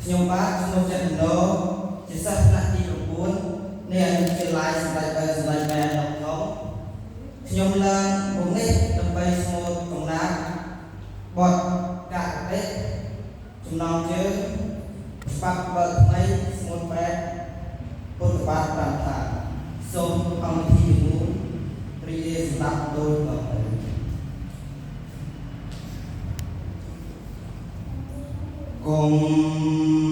ខ្ញុំបាទជំនុំចិត្តណូជាសិស្សថ្នាក់ទី9នៃអនុវិទ្យាល័យសម្រាប់សម្រាប់បែរក្នុងខ្ញុំឡើងមុខនេះដើម្បីស្មូតកំណាត់បទកាកតិចំណងជើងច្បាប់បើថ្មីស្មូតបែបពុទ្ធបាទ5ថាសូមអង្គវិធីមូលរីឯសម្រាប់ដូចតទៅកុំ